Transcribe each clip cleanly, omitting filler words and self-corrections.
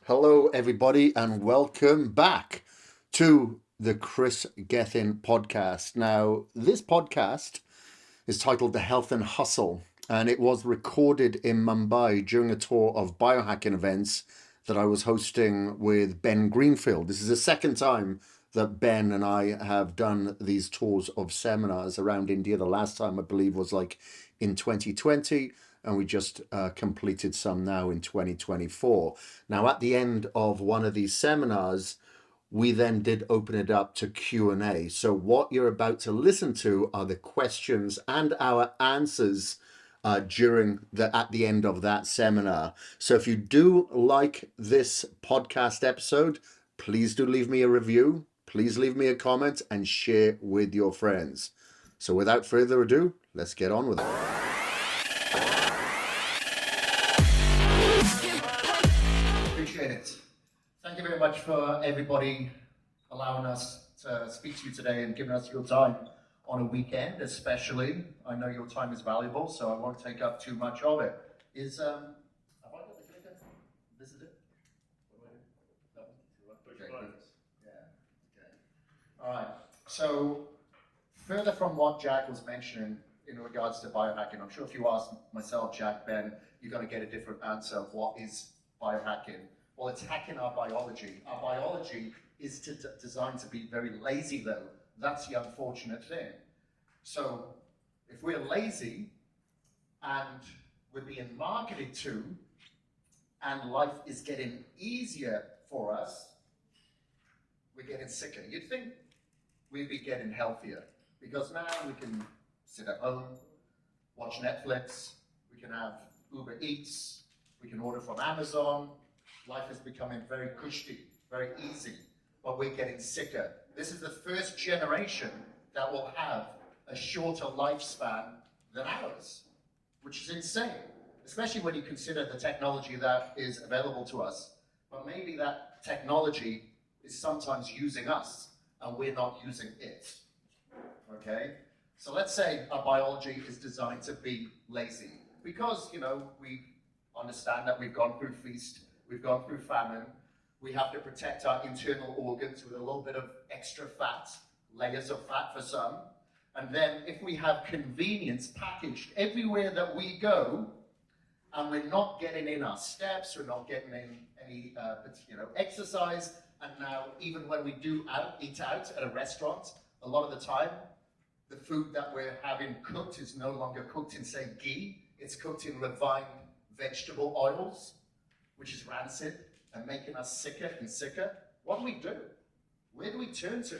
Hello, everybody, and welcome back to the Kris Gethin podcast. Now, this podcast is titled The Health and Hustle, and it was recorded in Mumbai during a tour of biohacking events that I was hosting with Ben Greenfield. This is the second time that Ben and I have done these tours of seminars around India. The last time, I believe, was like in 2020, and we just completed some now in 2024. Now, at the end of one of these seminars, we then did open it up to Q&A. So what you're about to listen to are the questions and our answers during the at the end of that seminar. So if you do like this podcast episode, please do leave me a review. Please leave me a comment and share with your friends. So without further ado, let's get on with it. Appreciate it. Thank you very much for everybody allowing us to speak to you today and giving us your time on a weekend, especially. I know your time is valuable, so I won't take up too much of it. Have I got the clicker? This is it? What do I do? No? Okay, good. Yeah, okay. All right, so further from what Jack was mentioning in regards to biohacking, I'm sure if you ask myself, Jack, Ben, you're going to get a different answer of what is biohacking. Well, it's hacking our biology. Our biology is designed to be very lazy, though. That's the unfortunate thing. So if we're lazy and we're being marketed to, and life is getting easier for us, we're getting sicker. You'd think we'd be getting healthier, because now we can sit at home, watch Netflix, we can have Uber Eats, we can order from Amazon. Life is becoming very cushy, very easy, but we're getting sicker. This is the first generation that will have a shorter lifespan than ours, which is insane, especially when you consider the technology that is available to us. But maybe that technology is sometimes using us and we're not using it. Okay? So let's say our biology is designed to be lazy because, we understand that we've gone through feast, we've gone through famine, we have to protect our internal organs with a little bit of extra fat, layers of fat for some. And then if we have convenience packaged everywhere that we go, and we're not getting in our steps, we're not getting in any exercise, and now even when we do eat out at a restaurant, a lot of the time, the food that we're having cooked is no longer cooked in, say, ghee. It's cooked in refined vegetable oils, which is rancid and making us sicker and sicker. What do we do? Where do we turn to?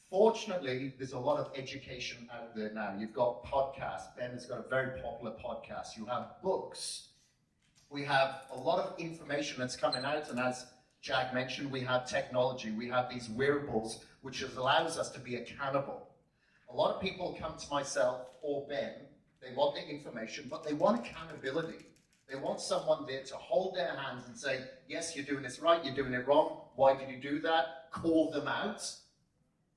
Fortunately, there's a lot of education out there now. You've got podcasts. Ben has got a very popular podcast. You have books. We have a lot of information that's coming out, and as Jack mentioned, we have technology. We have these wearables, which allows us to be accountable. A lot of people come to myself or Ben, they want the information, but they want accountability. They want someone there to hold their hands and say, yes, you're doing this right, you're doing it wrong, why did you do that? Call them out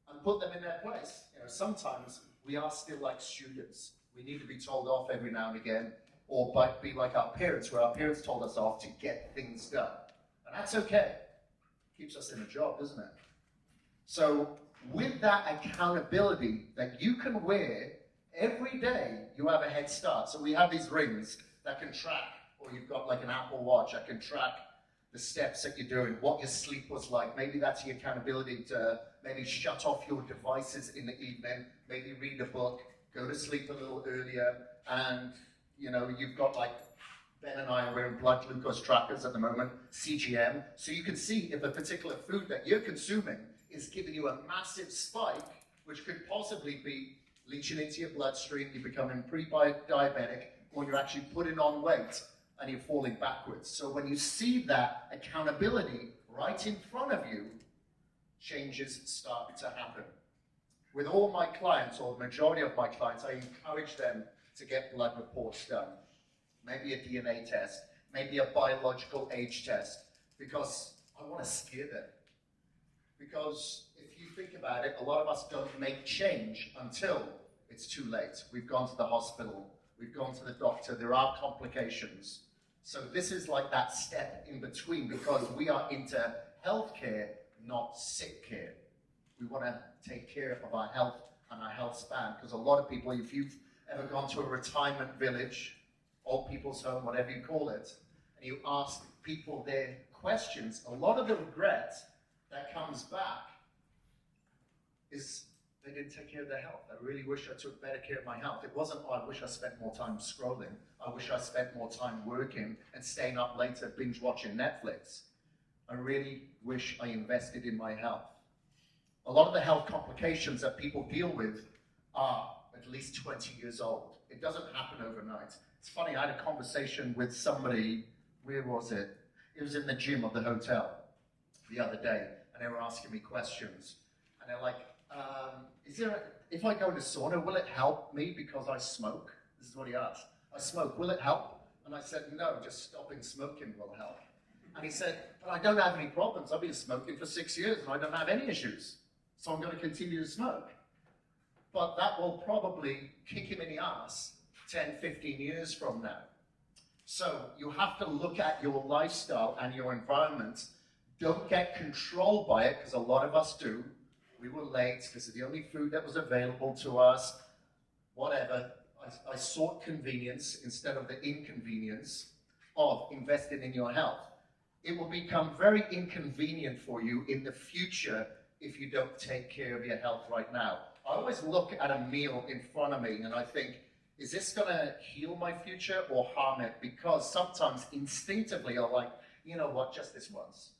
and put them in their place. Sometimes we are still like students. We need to be told off every now and again, or be like our parents, where our parents told us off to get things done. And that's okay. Keeps us in a job, doesn't it? So with that accountability that you can wear every day, you have a head start. So we have these rings that can track, or you've got like an Apple Watch that can track the steps that you're doing, what your sleep was like. Maybe that's your accountability to maybe shut off your devices in the evening, maybe read a book, go to sleep a little earlier, and you've got like Ben and I are wearing blood glucose trackers at the moment, CGM, so you can see if a particular food that you're consuming is giving you a massive spike, which could possibly be leaching into your bloodstream, you're becoming pre-diabetic, or you're actually putting on weight and you're falling backwards. So when you see that accountability right in front of you, changes start to happen. With all my clients, or the majority of my clients, I encourage them to get blood reports done. Maybe a DNA test, maybe a biological age test, because I want to scare them. Because if you think about it, a lot of us don't make change until it's too late. We've gone to the hospital, we've gone to the doctor, there are complications. So this is like that step in between, because we are into healthcare, not sick care. We want to take care of our health and our health span, because a lot of people, if you've ever gone to a retirement village, old people's home, whatever you call it, and you ask people their questions, a lot of the regret that comes back is they didn't take care of their health. I really wish I took better care of my health. It wasn't, oh, I wish I spent more time scrolling. I wish I spent more time working and staying up later binge watching Netflix. I really wish I invested in my health. A lot of the health complications that people deal with are at least 20 years old. It doesn't happen overnight. It's funny, I had a conversation with somebody, where was it? It was in the gym of the hotel the other day, and they were asking me questions. And they're like, if I go to sauna, will it help me because I smoke? This is what he asked. I smoke, will it help? And I said, no, just stopping smoking will help. And he said, but I don't have any problems. I've been smoking for 6 years and I don't have any issues. So I'm going to continue to smoke. But that will probably kick him in the ass 10, 15 years from now. So you have to look at your lifestyle and your environment. Don't get controlled by it, because a lot of us do. We were late, this is the only food that was available to us, whatever. I sought convenience instead of the inconvenience of investing in your health. It will become very inconvenient for you in the future if you don't take care of your health right now. I always look at a meal in front of me and I think, is this gonna heal my future or harm it? Because sometimes instinctively I'm like, you know what, just this once.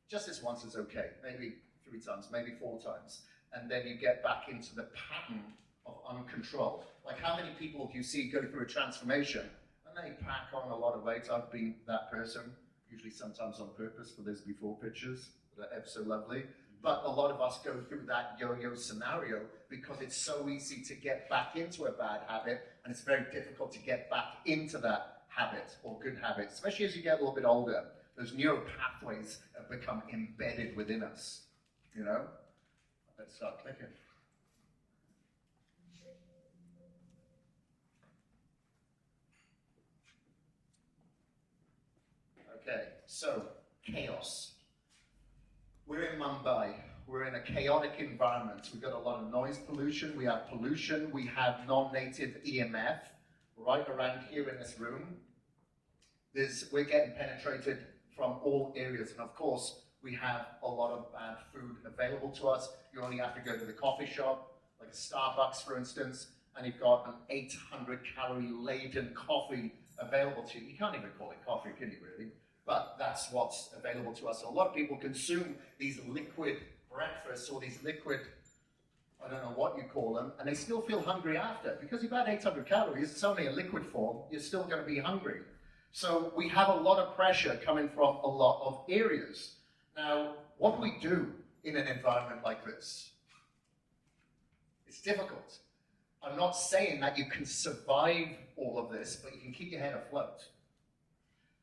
Just this once is okay, maybe 3 times, maybe 4 times. And then you get back into the pattern of uncontrolled. Like, how many people do you see go through a transformation and they pack on a lot of weight? I've been that person, usually sometimes on purpose for those before pictures that are ever so lovely. But a lot of us go through that yo-yo scenario because it's so easy to get back into a bad habit, and it's very difficult to get back into that habit or good habit, especially as you get a little bit older. Those neural pathways have become embedded within us, you know? Let's start clicking. Okay, so chaos. We're in Mumbai. We're in a chaotic environment. We've got a lot of noise pollution. We have pollution. We have non-native EMF right around here in this room. We're getting penetrated from all areas. And of course, we have a lot of bad food available to us. You only have to go to the coffee shop, like a Starbucks, for instance, and you've got an 800-calorie laden coffee available to you. You can't even call it coffee, can you, really? But that's what's available to us. So a lot of people consume these liquid breakfasts or these liquid, I don't know what you call them, and they still feel hungry after. Because you've had 800 calories, it's only a liquid form, you're still going to be hungry. So we have a lot of pressure coming from a lot of areas. Now, what do we do in an environment like this? It's difficult. I'm not saying that you can survive all of this, but you can keep your head afloat.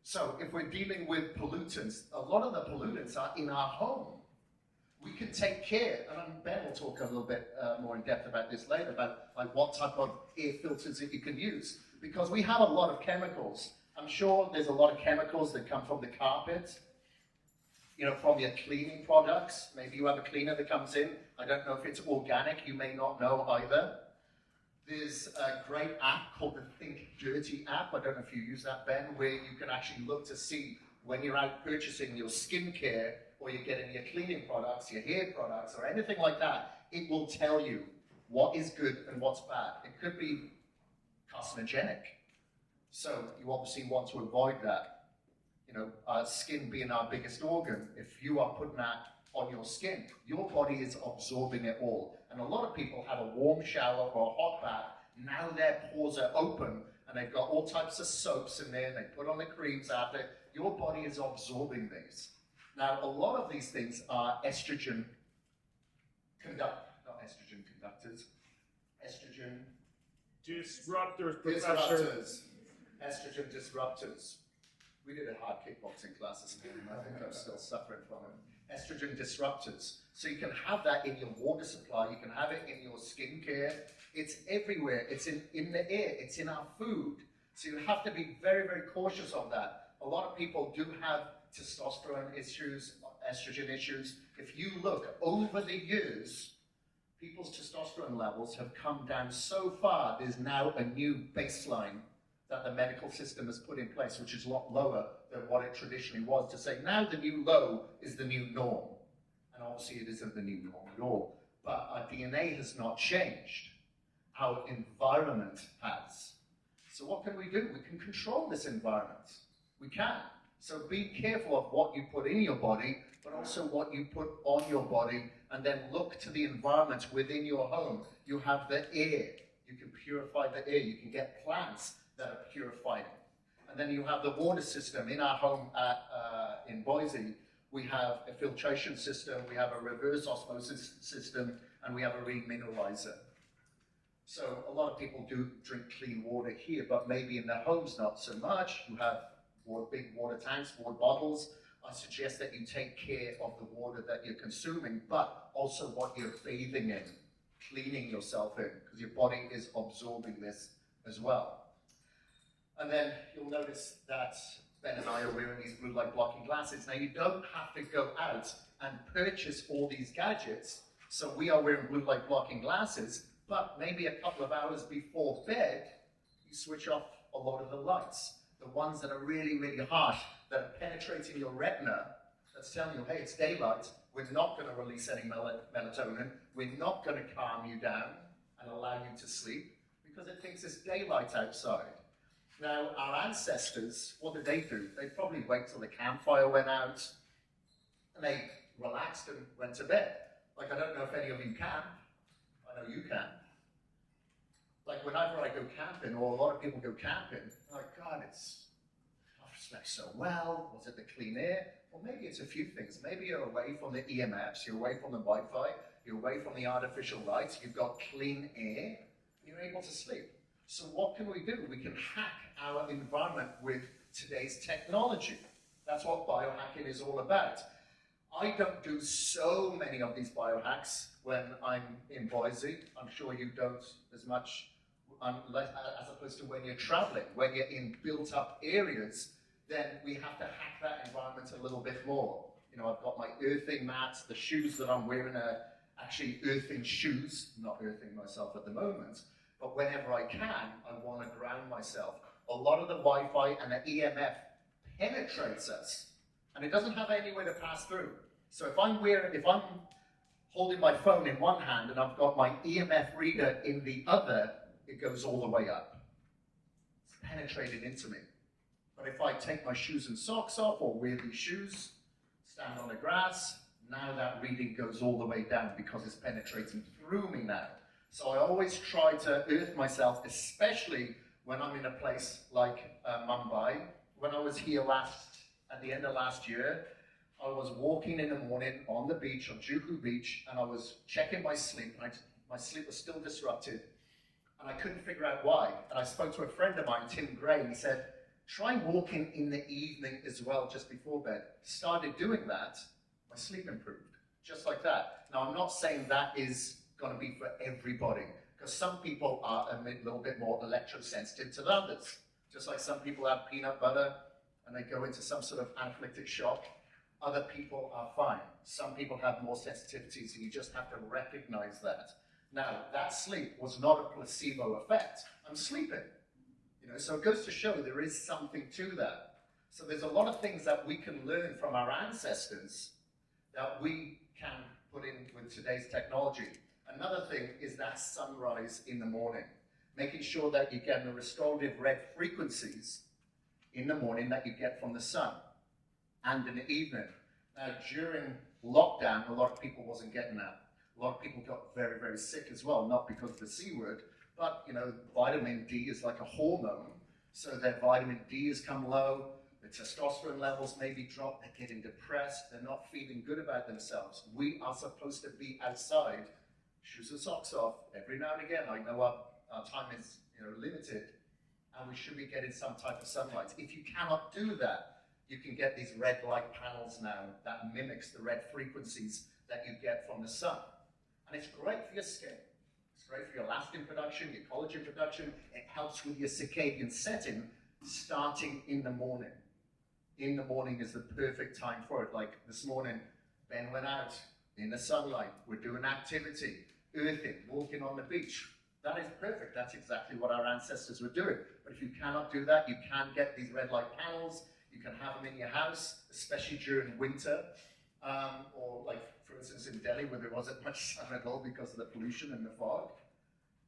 So if we're dealing with pollutants, a lot of the pollutants are in our home. We can take care, and Ben will talk a little bit more in depth about this later, about like what type of air filters that you can use. Because we have a lot of chemicals. I'm sure there's a lot of chemicals that come from the carpet, you know, from your cleaning products. Maybe you have a cleaner that comes in. I don't know if it's organic, you may not know either. There's a great app called the Think Dirty app. I don't know if you use that, Ben, where you can actually look to see when you're out purchasing your skincare or you're getting your cleaning products, your hair products, or anything like that. It will tell you what is good and what's bad. It could be carcinogenic. So you obviously want to avoid that. You know, our skin being our biggest organ, if you are putting that on your skin, your body is absorbing it all. And a lot of people have a warm shower or a hot bath. Now their pores are open and they've got all types of soaps in there. They put on the creams after. Your body is absorbing these. Now, a lot of these things are estrogen conductors. Estrogen disruptors, disruptors. Estrogen disruptors. We did a hard kickboxing class this morning. I think I'm still suffering from it. Estrogen disruptors. So you can have that in your water supply. You can have it in your skincare. It's everywhere. It's in the air. It's in our food. So you have to be very, very cautious of that. a lot of people do have testosterone issues, estrogen issues. If you look over the years, people's testosterone levels have come down so far, there's now a new baseline that the medical system has put in place, which is a lot lower than what it traditionally was, to say now the new low is the new norm. And obviously it isn't the new norm at all. But our DNA has not changed. Our environment has. So what can we do? We can control this environment. We can. So be careful of what you put in your body, but also what you put on your body, and then look to the environment within your home. You have the air. You can purify the air. You can get plants that are purified. And then you have the water system. In our home in Boise, we have a filtration system, we have a reverse osmosis system, and we have a remineralizer. So a lot of people do drink clean water here, but maybe in their homes not so much. You have big water tanks, water bottles. I suggest that you take care of the water that you're consuming, but also what you're bathing in, cleaning yourself in, because your body is absorbing this as well. And then you'll notice that Ben and I are wearing these blue light blocking glasses. Now you don't have to go out and purchase all these gadgets. So we are wearing blue light blocking glasses, but maybe a couple of hours before bed, you switch off a lot of the lights. The ones that are really, really harsh, that are penetrating your retina, that's telling you, hey, it's daylight, we're not going to release any melatonin, we're not going to calm you down and allow you to sleep, because it thinks it's daylight outside. Now, our ancestors, what did they do? They probably wait till the campfire went out, and they relaxed and went to bed. Like, I don't know if any of you camp. I know you can. Like, whenever I go camping, or a lot of people go camping, I'm like, God, it smells so well. Was it the clean air? Well, maybe it's a few things. Maybe you're away from the EMFs, you're away from the Wi-Fi, you're away from the artificial lights, you've got clean air, you're able to sleep. So what can we do? We can hack our environment with today's technology. That's what biohacking is all about. I don't do so many of these biohacks when I'm in Boise. I'm sure you don't as much, as opposed to when you're traveling. When you're in built-up areas, then we have to hack that environment a little bit more. You know, I've got my earthing mats. The shoes that I'm wearing are actually earthing shoes. I'm not earthing myself at the moment. But whenever I can, I want to ground myself. A lot of the Wi-Fi and the EMF penetrates us, and it doesn't have anywhere to pass through. So if I'm holding my phone in one hand and I've got my EMF reader in the other, it goes all the way up. It's penetrated into me. But if I take my shoes and socks off, or wear these shoes, stand on the grass, now that reading goes all the way down because it's penetrating through me now. So I always try to earth myself, especially when I'm in a place like Mumbai. When I was here at the end of last year, I was walking in the morning on the beach, on Juhu Beach, and I was checking my sleep, and my sleep was still disrupted, and I couldn't figure out why. And I spoke to a friend of mine, Tim Gray, and he said, try walking in the evening as well, just before bed. Started doing that, my sleep improved, just like that. Now, I'm not saying that is going to be for everybody, because some people are a little bit more electrosensitive to others. Just like some people have peanut butter and they go into some sort of anaphylactic shock, other people are fine. Some people have more sensitivities, and you just have to recognize that. Now, that sleep was not a placebo effect. I'm sleeping. You know, so it goes to show there is something to that. So there's a lot of things that we can learn from our ancestors that we can put in with today's technology. Another thing is that sunrise in the morning, making sure that you get the restorative red frequencies in the morning that you get from the sun, and in the evening. Now, during lockdown, a lot of people wasn't getting that. A lot of people got very, very sick as well, not because of the C word, but, you know, vitamin D is like a hormone, so their vitamin D has come low, the testosterone levels maybe drop, they're getting depressed, they're not feeling good about themselves. We are supposed to be outside, shoes and socks off, every now and again. I know our time is, you know, limited, and we should be getting some type of sunlight. If you cannot do that, you can get these red light panels now that mimics the red frequencies that you get from the sun. And it's great for your skin. It's great for your elastin production, your collagen production. It helps with your circadian setting starting in the morning. in the morning is the perfect time for it. Like this morning, Ben went out in the sunlight. We're doing activity, earthing, walking on the beach. That is perfect. That's exactly what our ancestors were doing. But if you cannot do that, you can get these red light panels. You can have them in your house, especially during winter. Or like, for instance, in Delhi, where there wasn't much sun at all because of the pollution and the fog.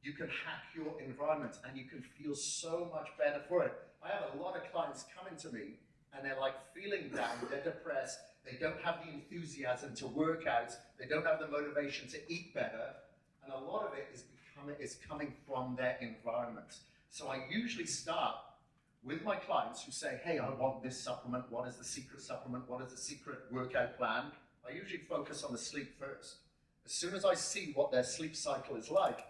You can hack your environment and you can feel so much better for it. I have a lot of clients coming to me and they're like feeling down, they're depressed, they don't have the enthusiasm to work out, they don't have the motivation to eat better, and a lot of it is coming from their environment. So I usually start with my clients who say, hey, I want this supplement, what is the secret supplement, what is the secret workout plan? I usually focus on the sleep first. As soon as I see what their sleep cycle is like,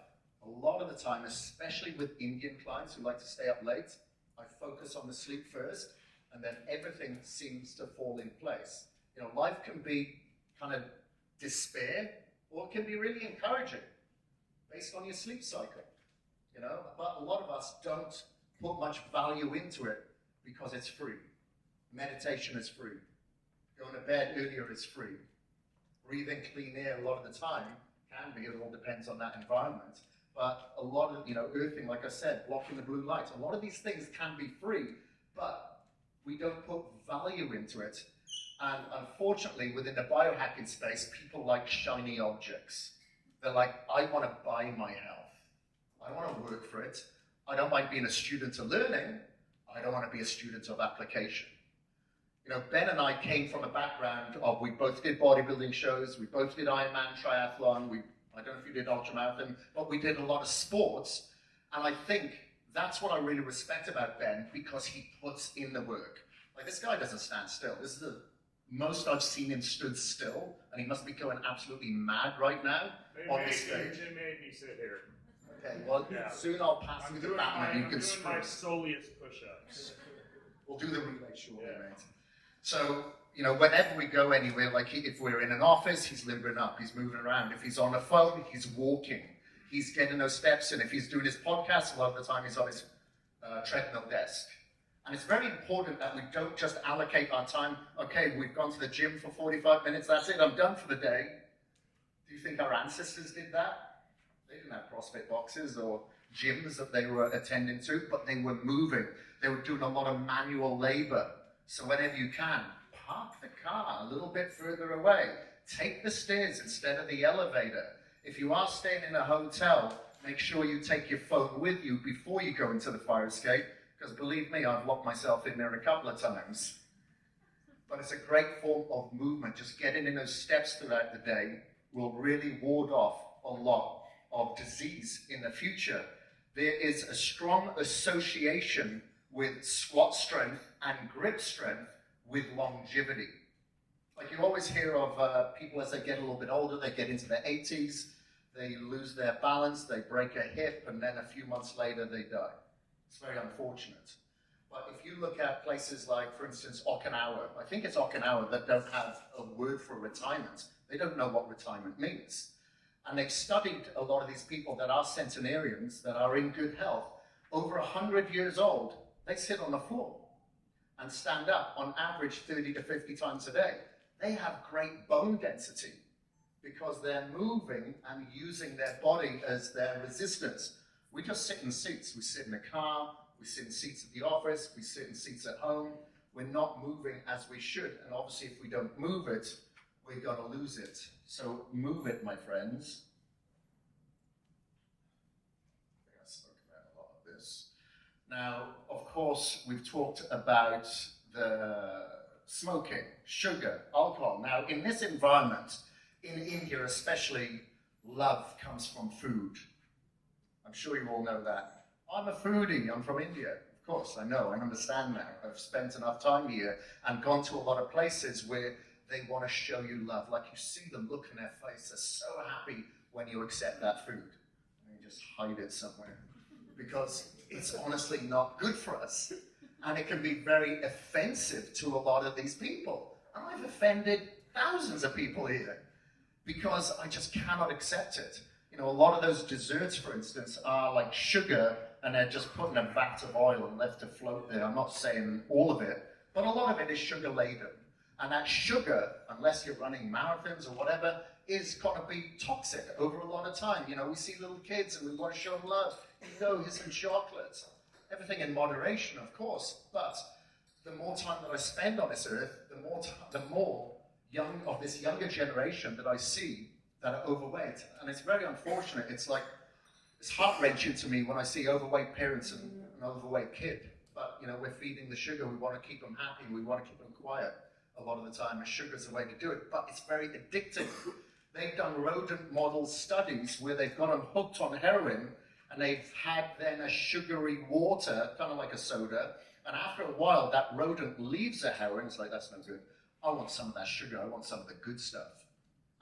a lot of the time, especially with Indian clients who like to stay up late, I focus on the sleep first, and then everything seems to fall in place. You know, life can be kind of despair, or it can be really encouraging, based on your sleep cycle. You know, but a lot of us don't put much value into it because it's free. Meditation is free. Going to bed earlier is free. Breathing clean air a lot of the time can be, it all depends on that environment. But a lot of, you know, earthing, like I said, blocking the blue light, a lot of these things can be free, but we don't put value into it. And unfortunately, within the biohacking space, people like shiny objects. They're like, I want to buy my health. I want to work for it. I don't mind being a student of learning. I don't want to be a student of application. You know, Ben and I came from a background of, we both did bodybuilding shows, we both did Ironman triathlon, I don't know if you did ultramarathon, but we did a lot of sports. And I think that's what I really respect about Ben, because he puts in the work. Like, this guy doesn't stand still. This is the most I've seen him stood still, and he must be going absolutely mad right now on this stage. They made me sit here. Okay, well, soon I'll pass you the baton and you can sprint. I'm doing my soleus push-ups. We'll do the relay shortly, mate. So, you know, whenever we go anywhere, like if we're in an office, he's limbering up, he's moving around. If he's on the phone, he's walking. He's getting those steps in. If he's doing his podcast, a lot of the time he's on his treadmill desk. And it's very important that we don't just allocate our time, okay, we've gone to the gym for 45 minutes, that's it, I'm done for the day. Do you think our ancestors did that? They didn't have CrossFit boxes or gyms that they were attending to, but they were moving. They were doing a lot of manual labor. So whenever you can, park the car a little bit further away. Take the stairs instead of the elevator. If you are staying in a hotel, make sure you take your phone with you before you go into the fire escape, because believe me, I've locked myself in there a couple of times. But it's a great form of movement. Just getting in those steps throughout the day will really ward off a lot of disease in the future. There is a strong association with squat strength and grip strength with longevity. Like, you always hear of people as they get a little bit older, they get into their 80s, they lose their balance, they break a hip, and then a few months later they die. It's very unfortunate. But if you look at places like, for instance, Okinawa, I think it's Okinawa that don't have a word for retirement. They don't know what retirement means. And they've studied a lot of these people that are centenarians, that are in good health, over 100 years old, they sit on the floor and stand up on average 30 to 50 times a day. They have great bone density because they're moving and using their body as their resistance. We just sit in seats. We sit in the car, we sit in seats at the office, we sit in seats at home. We're not moving as we should. And obviously, if we don't move it, we're going to lose it. So move it, my friends. I think I spoke about a lot of this. Now, of course, we've talked about the smoking, sugar, alcohol. Now, in this environment, in India especially, love comes from food. I'm sure you all know that. I'm a foodie, I'm from India. Of course, I know, I understand now. I've spent enough time here and gone to a lot of places where they want to show you love. Like, you see the look in their face, they're so happy when you accept that food. And you just hide it somewhere. Because it's honestly not good for us. And it can be very offensive to a lot of these people. And I've offended thousands of people here because I just cannot accept it. You know, a lot of those desserts, for instance, are like sugar, and they're just put in a vat of oil and left to float there. I'm not saying all of it, but a lot of it is sugar laden. And that sugar, unless you're running marathons or whatever, is going to be toxic over a lot of time. You know, we see little kids and we want to show them love. Here's some chocolate. Everything in moderation, of course, but the more time that I spend on this earth, the more of this younger generation that I see that are overweight. And it's very unfortunate. It's heart-wrenching to me when I see overweight parents and an overweight kid. But, you know, we're feeding the sugar. We want to keep them happy. We want to keep them quiet a lot of the time. And sugar's the way to do it. But it's very addictive. They've done rodent model studies where they've got them hooked on heroin, and they've had then a sugary water, kind of like a soda. And after a while, that rodent leaves the heroin. It's like, that's no good. I want some of that sugar. I want some of the good stuff.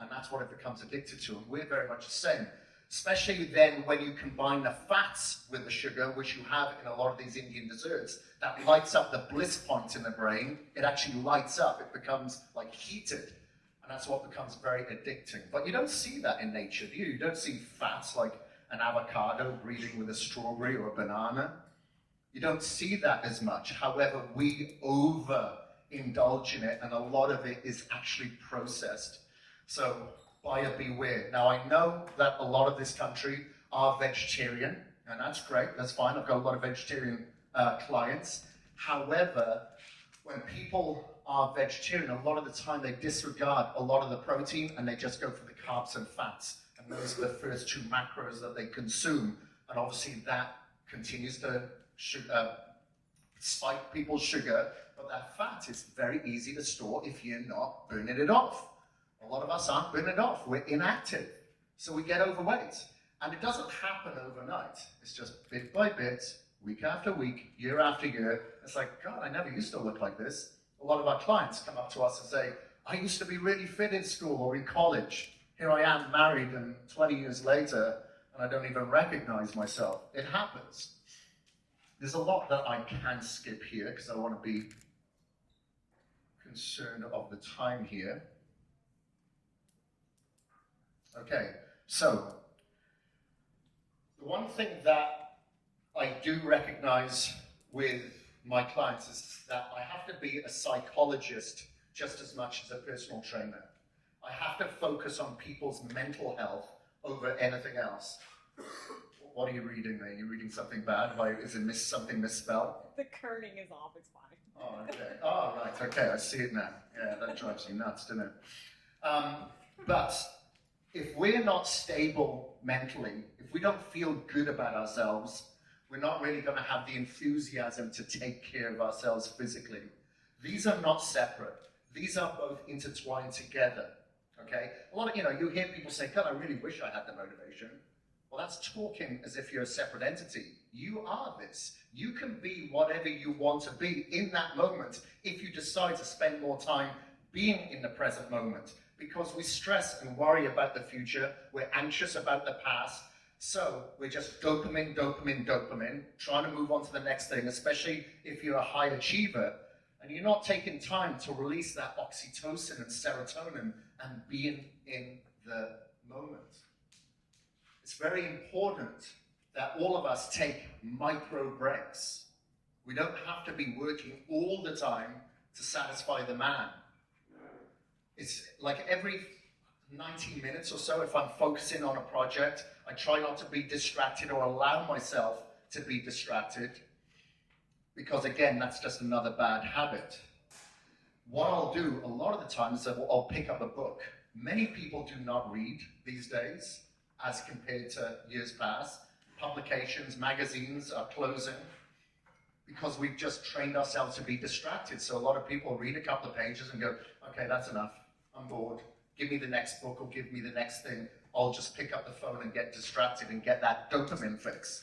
And that's what it becomes addicted to. And we're very much the same. Especially then when you combine the fats with the sugar, which you have in a lot of these Indian desserts, that lights up the bliss point in the brain. It actually lights up. It becomes like heated. And that's what becomes very addicting. But you don't see that in nature, do you? You don't see fats like an avocado breeding with a strawberry or a banana. You don't see that as much. However, we overindulge in it, and a lot of it is actually processed. So buyer beware. Now, I know that a lot of this country are vegetarian, and that's great. That's fine. I've got a lot of vegetarian clients. However, when people are vegetarian, a lot of the time they disregard a lot of the protein and they just go for the carbs and fats. And those are the first two macros that they consume. And obviously that continues to spike people's sugar, but that fat is very easy to store if you're not burning it off. A lot of us aren't burning it off. We're inactive. So we get overweight. And it doesn't happen overnight. It's just bit by bit, week after week, year after year. It's like, God, I never used to look like this. A lot of our clients come up to us and say, I used to be really fit in school or in college. Here I am married and 20 years later, and I don't even recognize myself. It happens. There's a lot that I can skip here because I want to be concerned of the time here. Okay, so the one thing that I do recognize with my clients is that I have to be a psychologist just as much as a personal trainer. I have to focus on people's mental health over anything else. What are you reading there? Are you reading something bad? Is it something misspelled? The kerning is off, it's fine. Oh, okay. Oh, right, okay, I see it now. Yeah, that drives you nuts, doesn't it? But if we're not stable mentally, if we don't feel good about ourselves, we're not really going to have the enthusiasm to take care of ourselves physically. These are not separate. These are both intertwined together, okay? A lot of, you hear people say, God, I really wish I had the motivation. Well, that's talking as if you're a separate entity. You are this. You can be whatever you want to be in that moment if you decide to spend more time being in the present moment. Because we stress and worry about the future, we're anxious about the past, so we're just dopamine, trying to move on to the next thing, especially if you're a high achiever, and you're not taking time to release that oxytocin and serotonin and being in the moment. It's very important that all of us take micro breaks. We don't have to be working all the time to satisfy the man. It's like every 90 minutes or so, if I'm focusing on a project, I try not to be distracted or allow myself to be distracted, because again, that's just another bad habit. What I'll do a lot of the time is I'll pick up a book. Many people do not read these days as compared to years past. Publications, magazines are closing because we've just trained ourselves to be distracted. So a lot of people read a couple of pages and go, okay, that's enough. I'm bored. Give me the next book or give me the next thing. I'll just pick up the phone and get distracted and get that dopamine fix.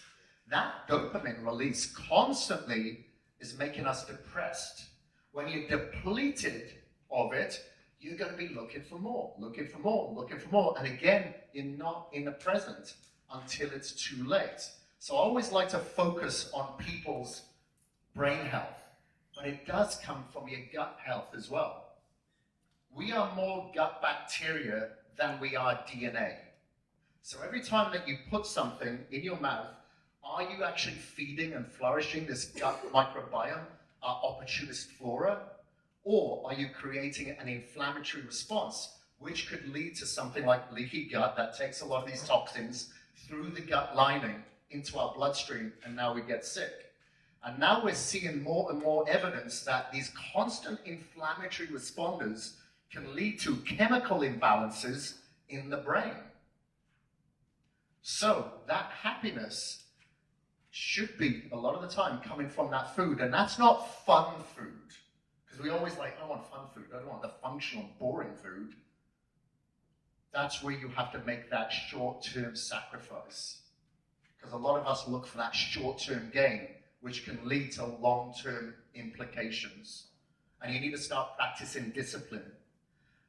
That dopamine release constantly is making us depressed. When you're depleted of it, you're going to be looking for more. And again, you're not in the present until it's too late. So I always like to focus on people's brain health, but it does come from your gut health as well. We are more gut bacteria than we are DNA. So every time that you put something in your mouth, are you actually feeding and flourishing this gut microbiome? our opportunist flora? Or are you creating an inflammatory response, which could lead to something like leaky gut that takes a lot of these toxins through the gut lining into our bloodstream, and now we get sick? And now we're seeing more and more evidence that these constant inflammatory responders can lead to chemical imbalances in the brain. So that happiness should be, a lot of the time, coming from that food. And that's not fun food. Because we always like, I want fun food. I don't want the functional, boring food. That's where you have to make that short-term sacrifice. Because a lot of us look for that short-term gain, which can lead to long-term implications. And you need to start practicing discipline.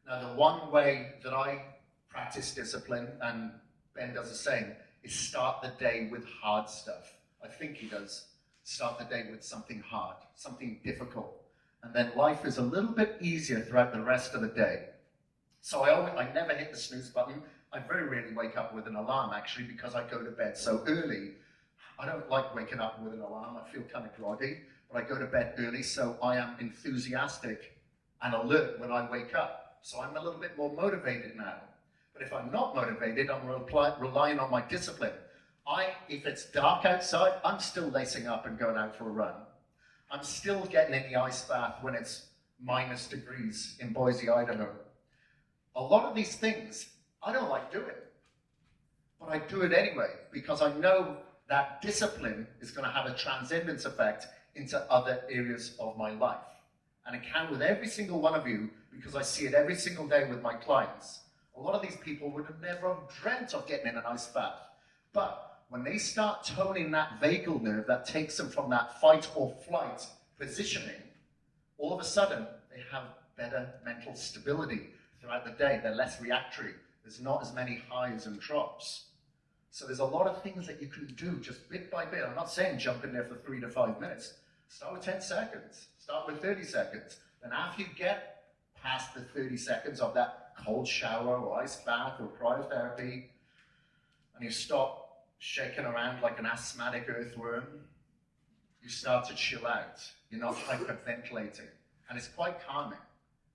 Now, the one way that I practice discipline, and Ben does the same, is start the day with hard stuff. I think he does. Start the day with something hard, something difficult. And then life is a little bit easier throughout the rest of the day. So I never hit the snooze button. I very rarely wake up with an alarm, actually, because I go to bed so early. I don't like waking up with an alarm. I feel kind of groggy, but I go to bed early, so I am enthusiastic and alert when I wake up. So I'm a little bit more motivated now. But if I'm not motivated, I'm relying on my discipline. If it's dark outside, I'm still lacing up and going out for a run. I'm still getting in the ice bath when it's -degrees in Boise, Idaho. A lot of these things, I don't like doing. But I do it anyway, because I know that discipline is going to have a transcendence effect into other areas of my life. And it can with every single one of you, because I see it every single day with my clients. A lot of these people would have never dreamt of getting in an ice bath. But when they start toning that vagal nerve that takes them from that fight or flight positioning, all of a sudden they have better mental stability throughout the day. They're less reactory. There's not as many highs and drops. So there's a lot of things that you can do just bit by bit. I'm not saying jump in there for 3 to 5 minutes. Start with 10 seconds. Start with 30 seconds. Then after you get past the 30 seconds of that cold shower or ice bath or cryotherapy, and you stop shaking around like an asthmatic earthworm, you start to chill out. You're not hyperventilating. And it's quite calming.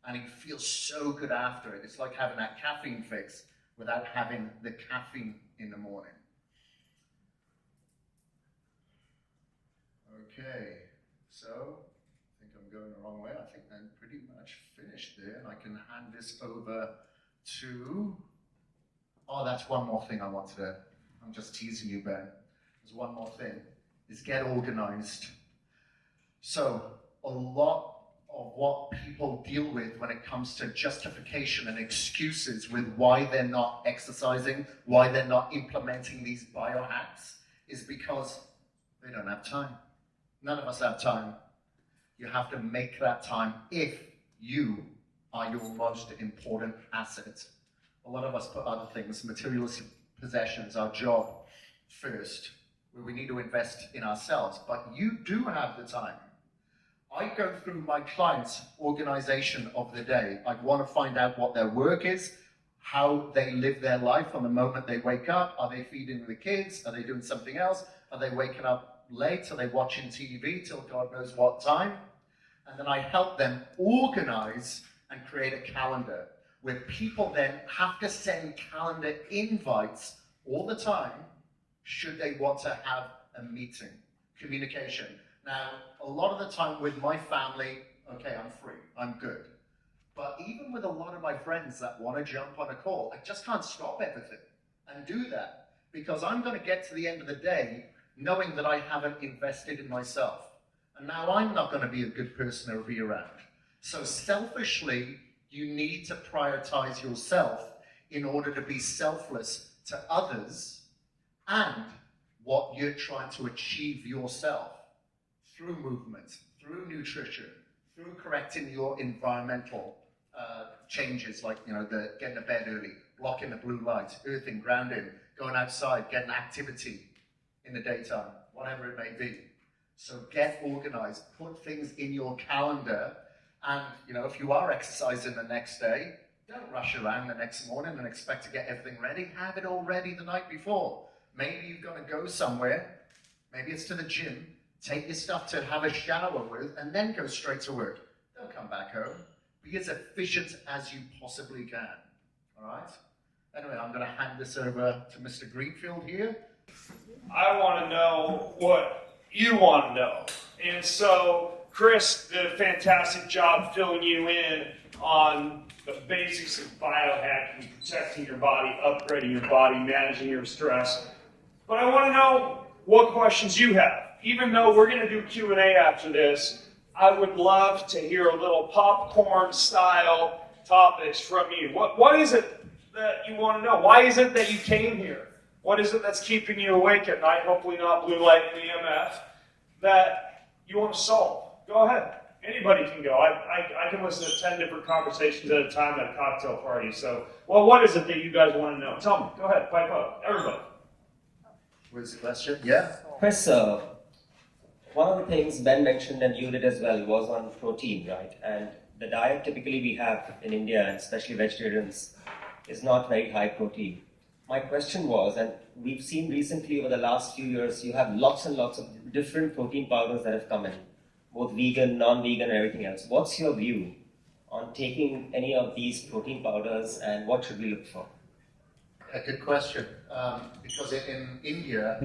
And you feel so good after it. It's like having that caffeine fix without having the caffeine in the morning. Okay, so I think I'm going the wrong way. I think I'm pretty much finished there. And I can hand this over to... Oh, that's one more thing I wanted to... I'm just teasing you, Ben. There's one more thing, is get organized. So a lot of what people deal with when it comes to justification and excuses with why they're not exercising, why they're not implementing these biohacks, is because they don't have time. None of us have time. You have to make that time if you are your most important asset. A lot of us put other things, materialistic possessions, our job first, where we need to invest in ourselves, but you do have the time. I go through my clients' organization of the day. I want to find out what their work is, how they live their life on the moment they wake up. Are they feeding the kids? Are they doing something else? Are they waking up late? Are they watching TV till God knows what time? And then I help them organize and create a calendar where people then have to send calendar invites all the time should they want to have a meeting. Communication. Now, a lot of the time with my family, okay, I'm free, I'm good. But even with a lot of my friends that want to jump on a call, I just can't stop everything and do that, because I'm going to get to the end of the day knowing that I haven't invested in myself. And now I'm not going to be a good person to be around. So selfishly, you need to prioritize yourself in order to be selfless to others and what you're trying to achieve yourself through movement, through nutrition, through correcting your environmental changes, like getting to bed early, blocking the blue light, earthing, grounding, going outside, getting activity in the daytime, whatever it may be. So get organized, put things in your calendar. And, if you are exercising the next day, don't rush around the next morning and expect to get everything ready. Have it all ready the night before. Maybe you're going to go somewhere, maybe it's to the gym, take your stuff to have a shower with, and then go straight to work. Don't come back home. Be as efficient as you possibly can. All right? Anyway, I'm going to hand this over to Mr. Greenfield here. I want to know what you want to know. And so Kris did a fantastic job filling you in on the basics of biohacking, protecting your body, upgrading your body, managing your stress. But I want to know what questions you have. Even though we're going to do Q&A after this, I would love to hear a little popcorn-style topics from you. What is it that you want to know? Why is it that you came here? What is it that's keeping you awake at night, hopefully not blue light and EMF, that you want to solve? Go ahead. Anybody can go. I can listen to 10 different conversations at a time at a cocktail party. So, well, what is it that you guys want to know? Tell me. Go ahead. Pipe up. Everybody. Where's the question? Yeah? Kris, one of the things Ben mentioned and you did as well was on protein, right? And the diet typically we have in India, and especially vegetarians, is not very high protein. My question was, and we've seen recently over the last few years, you have lots and lots of different protein powders that have come in, both vegan, non-vegan, and everything else. What's your view on taking any of these protein powders, and what should we look for? A good question. Because in India,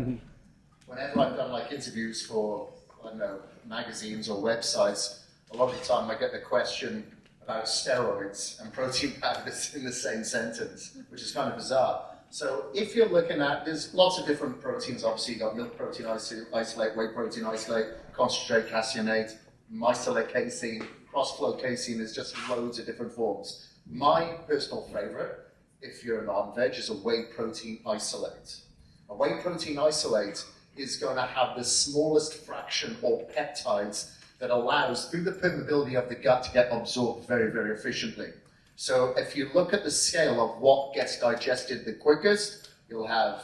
whenever I've done like interviews for, I don't know, magazines or websites, a lot of the time I get the question about steroids and protein powders in the same sentence, which is kind of bizarre. So if you're looking at, there's lots of different proteins. Obviously, you've got milk protein isolate, whey protein isolate, concentrate caseinate, micellate casein, cross-flow casein. There's just loads of different forms. My personal favorite, if you're a non-veg, is a whey protein isolate. A whey protein isolate is going to have the smallest fraction of peptides that allows, through the permeability of the gut, to get absorbed very, very efficiently. So if you look at the scale of what gets digested the quickest, you'll have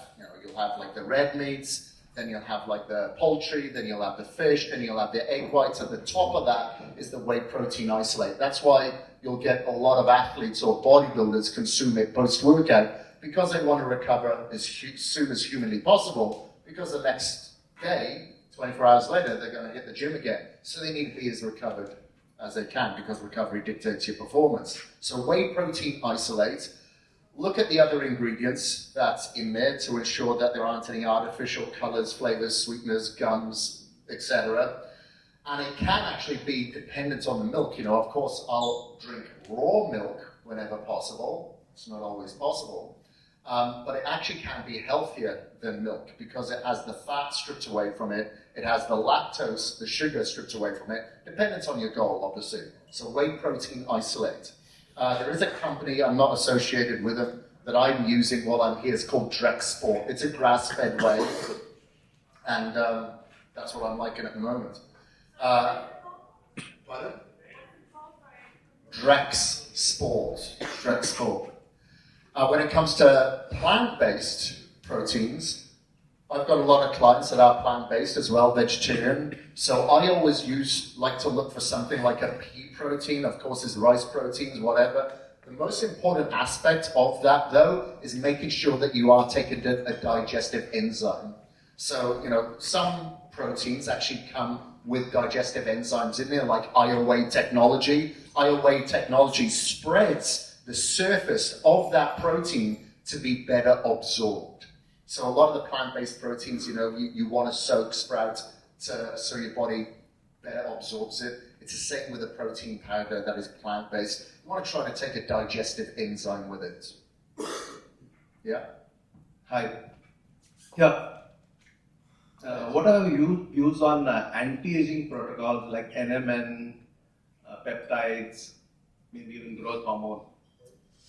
like the red meats, then you'll have like the poultry, then you'll have the fish, then you'll have the egg whites. At the top of that is the whey protein isolate. That's why you'll get a lot of athletes or bodybuilders consume it post-workout, because they want to recover as soon as humanly possible, because the next day, 24 hours later, they're going to hit the gym again. So they need to be as recovered as they can, because recovery dictates your performance. So whey protein isolate. Look at the other ingredients that's in there to ensure that there aren't any artificial colors, flavors, sweeteners, gums, etc. And it can actually be dependent on the milk. You know, of course, I'll drink raw milk whenever possible. It's not always possible. But it actually can be healthier than milk, because it has the fat stripped away from it. It has the lactose, the sugar stripped away from it, dependent on your goal, obviously. So whey protein isolate. There is a company, I'm not associated with them, that I'm using while I'm here. It's called Sport. It's a grass-fed whey, and that's what I'm liking at the moment. Pardon? Sport. When it comes to plant-based proteins, I've got a lot of clients that are plant-based as well, vegetarian. So I always like to look for something like a pea protein. Of course, there's rice proteins, whatever. The most important aspect of that, though, is making sure that you are taking a digestive enzyme. So, you know, some proteins actually come with digestive enzymes in there, like IOA technology. IOA technology spreads the surface of that protein to be better absorbed. So a lot of the plant-based proteins, you know, you want to soak, sprout, so your body better absorbs it. It's the same with a protein powder that is plant-based. You want to try to take a digestive enzyme with it. Yeah? Hi. Yeah. What are your views on anti-aging protocols like NMN, peptides, maybe even growth hormone?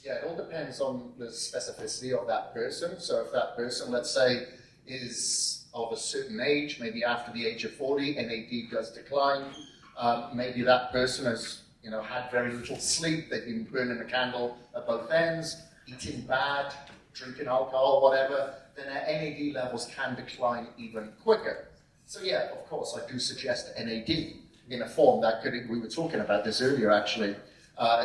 Yeah, it all depends on the specificity of that person. So if that person, let's say, is of a certain age, maybe after the age of 40, NAD does decline. Maybe that person has, you know, had very little sleep. They've been burning a candle at both ends, eating bad, drinking alcohol, whatever. Then their NAD levels can decline even quicker. So yeah, of course, I do suggest NAD in a form that we were talking about this earlier, actually.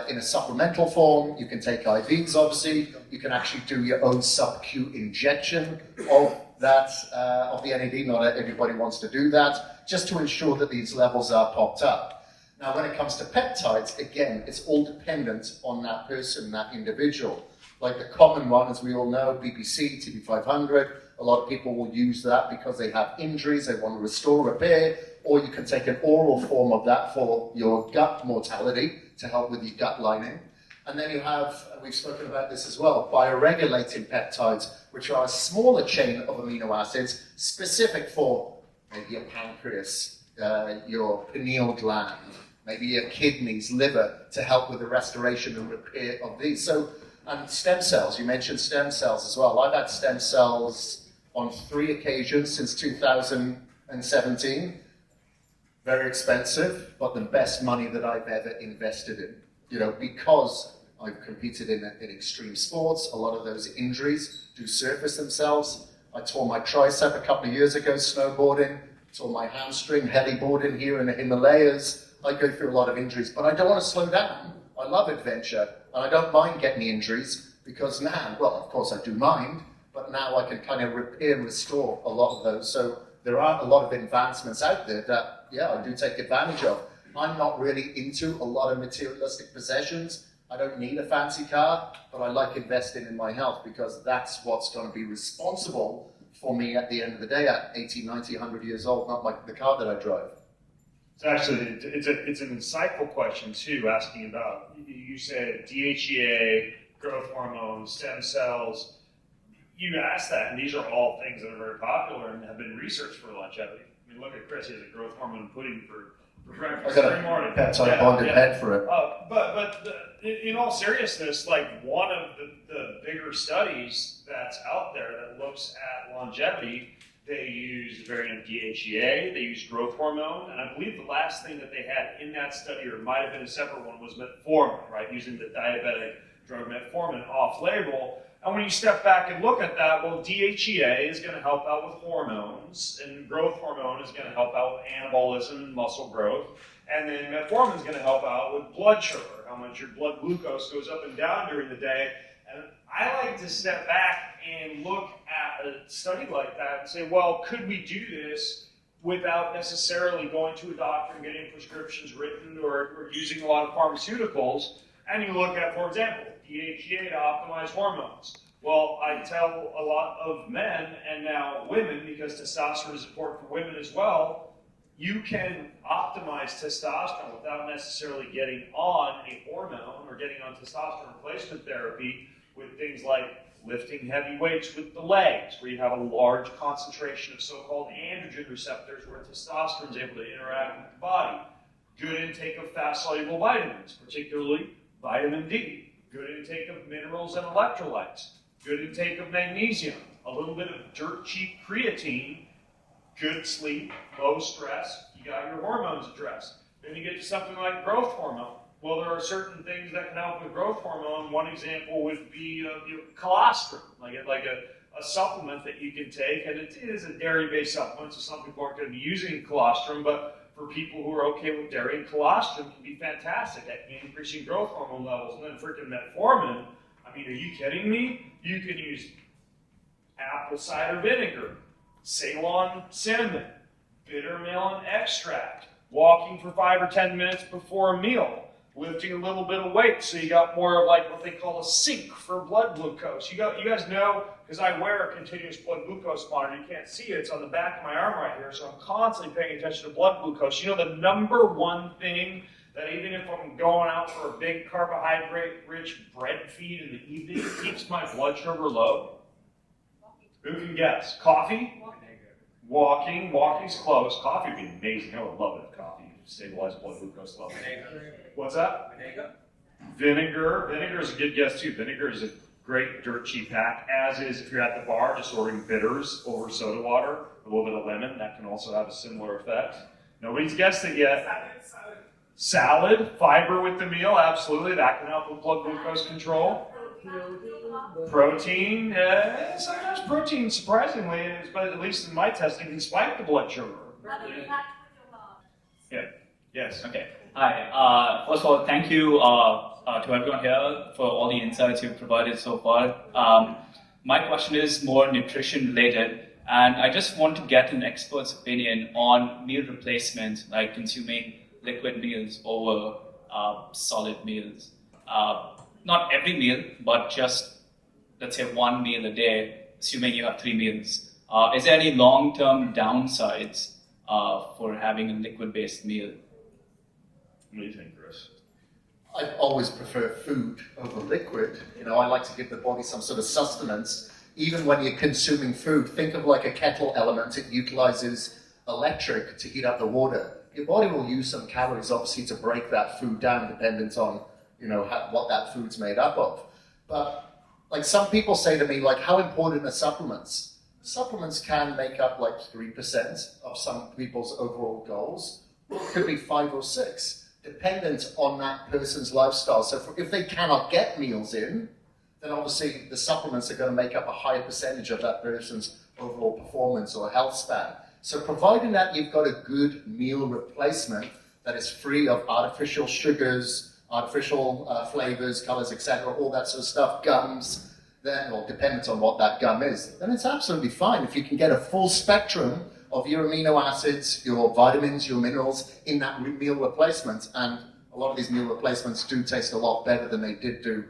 In a supplemental form, you can take IVs, obviously. You can actually do your own sub-Q injection of that of the NAD. Not everybody wants to do that, just to ensure that these levels are popped up. Now, when it comes to peptides, again, it's all dependent on that person, that individual. Like the common one, as we all know, BBC, TB500, a lot of people will use that because they have injuries, they want to restore, repair, or you can take an oral form of that for your gut mortality to help with your gut lining. And then you have, and we've spoken about this as well, bioregulating peptides, which are a smaller chain of amino acids specific for maybe your pancreas, your pineal gland, maybe your kidneys, liver, to help with the restoration and repair of these. So, and stem cells, you mentioned stem cells as well. I've had stem cells on 3 occasions since 2017. Very expensive, but the best money that I've ever invested in. You know, because I've competed in extreme sports, a lot of those injuries do surface themselves. I tore my tricep a couple of years ago snowboarding, tore my hamstring heliboarding here in the Himalayas. I go through a lot of injuries, but I don't want to slow down. I love adventure, and I don't mind getting injuries, because now, well, of course I do mind, but now I can kind of repair and restore a lot of those. So there are a lot of advancements out there that, yeah, I do take advantage of. I'm not really into a lot of materialistic possessions. I don't need a fancy car, but I like investing in my health, because that's what's going to be responsible for me at the end of the day at 80, 90, 100 years old, not like the car that I drive. It's actually, it's an insightful question too, asking about, you said DHEA, growth hormone, stem cells. You asked that, and these are all things that are very popular and have been researched for longevity. I mean, look at Kris, he has a growth hormone pudding for breakfast every morning. Peptide bonded head for it. In all seriousness, like one of the bigger studies that's out there that looks at longevity, they used a variant of DHEA, they used growth hormone, and I believe the last thing that they had in that study, or it might have been a separate one, was metformin, right? Using the diabetic drug metformin off-label. And when you step back and look at that, well, DHEA is going to help out with hormones, and growth hormone is going to help out with anabolism and muscle growth, and then metformin is going to help out with blood sugar, how much your blood glucose goes up and down during the day. And I like to step back and look at a study like that and say, well, could we do this without necessarily going to a doctor and getting prescriptions written or using a lot of pharmaceuticals? And you look at, for example, DHEA to optimize hormones. Well, I tell a lot of men and now women, because testosterone is important for women as well, you can optimize testosterone without necessarily getting on a hormone or getting on testosterone replacement therapy with things like lifting heavy weights with the legs, where you have a large concentration of so-called androgen receptors where testosterone is able to interact with the body. Good intake of fast-soluble vitamins, particularly vitamin D. Good intake of minerals and electrolytes. Good intake of magnesium. A little bit of dirt-cheap creatine. Good sleep, low stress. You got your hormones addressed. Then you get to something like growth hormone. Well, there are certain things that can help with growth hormone. One example would be colostrum, like a supplement that you can take. And it is a dairy-based supplement, so some people aren't going to be using colostrum, but for people who are okay with dairy, and colostrum can be fantastic at increasing growth hormone levels. And then freaking metformin, I mean, are you kidding me? You can use apple cider vinegar, Ceylon cinnamon, bitter melon extract, walking for 5 or 10 minutes before a meal, lifting a little bit of weight, so you got more of like what they call a sink for blood glucose. You guys know, because I wear a continuous blood glucose monitor, you can't see it, it's on the back of my arm right here, so I'm constantly paying attention to blood glucose. You know the number one thing that even if I'm going out for a big carbohydrate-rich bread feed in the evening, keeps my blood sugar low? Who can guess? Coffee? Walking's close. Coffee would be amazing. I would love it if coffee stabilize blood glucose levels. What's that? Vinegar. Vinegar is a good guess too. Vinegar is a great dirt cheap hack, as is if you're at the bar just ordering bitters over soda water, a little bit of lemon. That can also have a similar effect. Nobody's guessed it yet. Salad, fiber with the meal, absolutely. That can help with blood glucose control. Protein, sometimes protein, surprisingly, at least in my testing, can spike the blood sugar. Yeah. Yes. Okay. Hi. First of all, thank you to everyone here for all the insights you've provided so far. My question is more nutrition related. And I just want to get an expert's opinion on meal replacement, like consuming liquid meals over solid meals. Not every meal, but just, let's say, one meal a day, assuming you have 3 meals. Is there any long-term downsides for having a liquid-based meal? What do you think, Chris? I always prefer food over liquid. I like to give the body some sort of sustenance. Even when you're consuming food, think of like a kettle element. It utilizes electric to heat up the water. Your body will use some calories, obviously, to break that food down, dependent on, what that food's made up of. But like some people say to me, like, how important are supplements? Supplements can make up like 3% of some people's overall goals. Or it could be 5 or 6, dependent on that person's lifestyle. So if they cannot get meals in, then obviously the supplements are going to make up a higher percentage of that person's overall performance or health span. So providing that you've got a good meal replacement that is free of artificial sugars, artificial flavors, colors, etc., all that sort of stuff, gums, then, or dependent on what that gum is, then it's absolutely fine if you can get a full spectrum of your amino acids, your vitamins, your minerals in that meal replacement. And a lot of these meal replacements do taste a lot better than they did do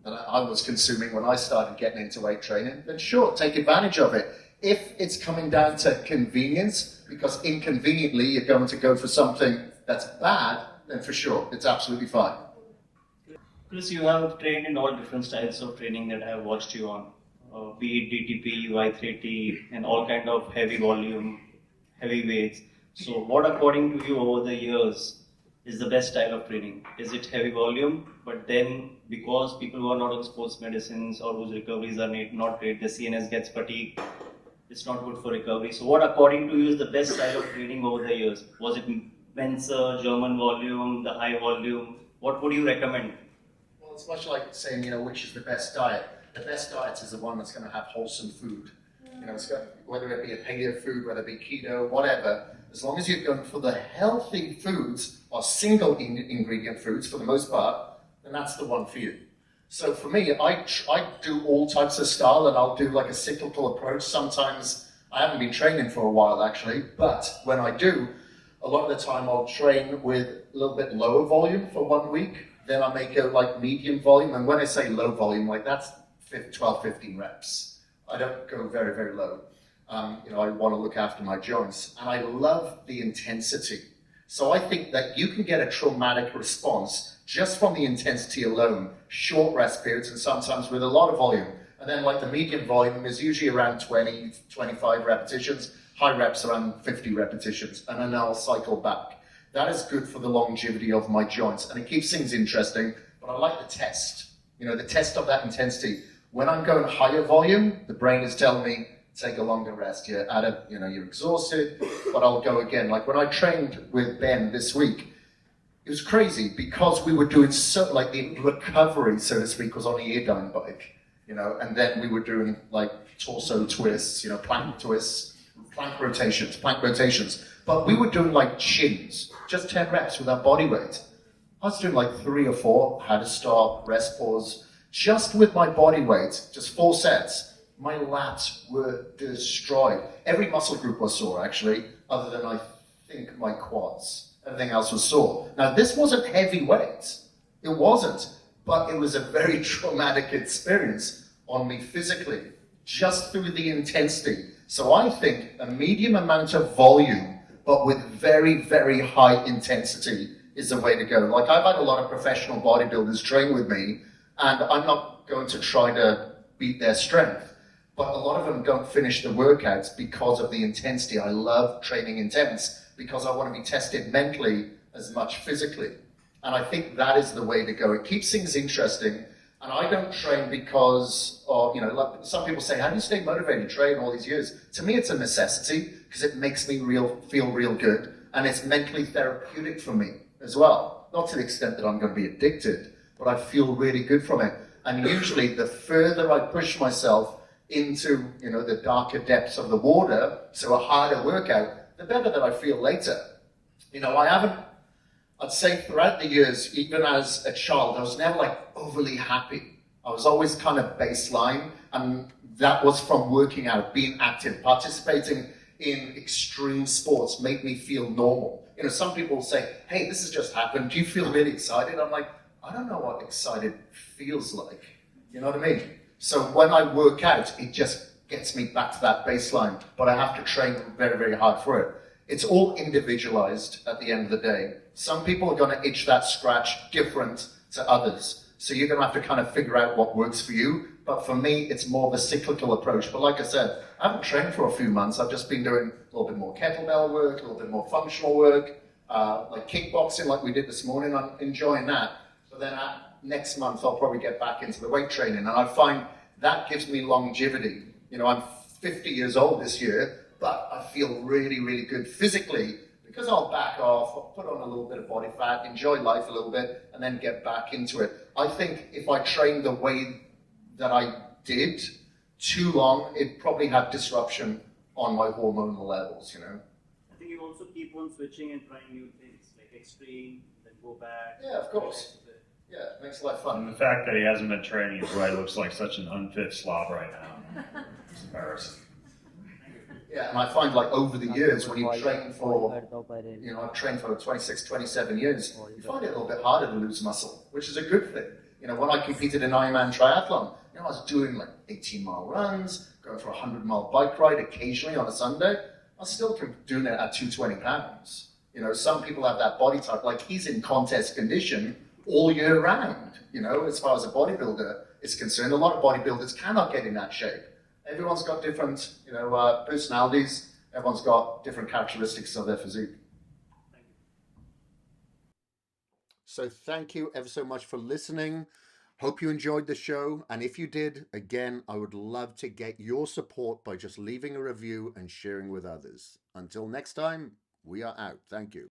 that I was consuming when I started getting into weight training. Then sure, take advantage of it. If it's coming down to convenience, because inconveniently you're going to go for something that's bad, then for sure, it's absolutely fine. Chris, you have trained in all different styles of training that I have watched you on, be it DTP, UI3T, and all kind of heavy volume, heavy weights. So what, according to you, over the years, is the best style of training? Is it heavy volume, but then because people who are not on sports medicines or whose recoveries are not great, the CNS gets fatigued, it's not good for recovery. So what, according to you, is the best style of training over the years? Was it Mensa, German volume, the high volume? What would you recommend? Well, it's much like saying, which is the best diet. The best diet is the one that's going to have wholesome food. It's got, whether it be a paleo food, whether it be keto, whatever. As long as you're going for the healthy foods or single ingredient foods for the most part, then that's the one for you. So for me, I do all types of style, and I'll do like a cyclical approach. Sometimes I haven't been training for a while actually, but when I do, a lot of the time I'll train with a little bit lower volume for 1 week. Then I make it like medium volume. And when I say low volume, like that's 12, 15 reps. I don't go very, very low. I want to look after my joints, and I love the intensity. So I think that you can get a traumatic response just from the intensity alone, short rest periods, and sometimes with a lot of volume. And then like the medium volume is usually around 20, 25 repetitions, high reps around 50 repetitions, and then I'll cycle back. That is good for the longevity of my joints, and it keeps things interesting, but I like the test. The test of that intensity. When I'm going higher volume, the brain is telling me, take a longer rest. You're you're exhausted, but I'll go again. Like when I trained with Ben this week, it was crazy because we were doing the recovery, so to speak, was on a Airdyne bike, and then we were doing like torso twists, plank twists, plank rotations. But we were doing like chins, just 10 reps with our body weight. I was doing like 3 or 4, had to stop, rest, pause, just with my body weight, just 4 sets. My lats were destroyed. Every muscle group was sore, actually, other than I think my quads. Everything else was sore. Now, this wasn't heavy weights. It wasn't. But it was a very traumatic experience on me physically, just through the intensity. So I think a medium amount of volume, but with very, very high intensity is the way to go. Like, I've had a lot of professional bodybuilders train with me, and I'm not going to try to beat their strength. But a lot of them don't finish the workouts because of the intensity. I love training intense because I want to be tested mentally as much physically. And I think that is the way to go. It keeps things interesting. And I don't train because, like some people say, how do you stay motivated, train all these years? To me, it's a necessity because it makes me feel real good. And it's mentally therapeutic for me as well. Not to the extent that I'm going to be addicted, but I feel really good from it. And usually the further I push myself into the darker depths of the water, so a harder workout, the better that I feel later. I'd say throughout the years, even as a child, I was never like overly happy. I was always kind of baseline, and that was from working out, being active, participating in extreme sports made me feel normal. You know, some people say, hey, this has just happened. Do you feel really excited? I'm like, I don't know what excited feels like. You know what I mean? So when I work out, it just gets me back to that baseline, but I have to train very, very hard for it. It's all individualized at the end of the day. Some people are going to itch that scratch different to others. So you're going to have to kind of figure out what works for you. But for me, it's more of a cyclical approach. But like I said, I haven't trained for a few months. I've just been doing a little bit more kettlebell work, a little bit more functional work, like kickboxing like we did this morning. I'm enjoying that. But then next month, I'll probably get back into the weight training. And I find that gives me longevity. You know, I'm 50 years old this year, but I feel really, really good physically because I'll back off, I'll put on a little bit of body fat, enjoy life a little bit, and then get back into it. I think if I trained the way that I did too long, it probably had disruption on my hormonal levels, you know? I think you also keep on switching and trying new things, like extreme, then go back. Yeah, of course. Yeah, it makes life fun. And the fact that he hasn't been training is why he looks like such an unfit slob right now. It's embarrassing. Yeah, and I find like over the years when you train for, you know, I've trained for 26, 27 years, you find it a little bit harder to lose muscle, which is a good thing. You know, when I competed in Ironman triathlon, you know, I was doing like 18-mile runs, going for a 100-mile bike ride occasionally on a Sunday. I was still doing it at 220 pounds. You know, some people have that body type, like he's in contest condition all year round, you know, as far as a bodybuilder is concerned. A lot of bodybuilders cannot get in that shape. Everyone's got different, you know, personalities. Everyone's got different characteristics of their physique. So thank you ever so much for listening. Hope you enjoyed the show. And if you did, again, I would love to get your support by just leaving a review and sharing with others. Until next time, we are out. Thank you.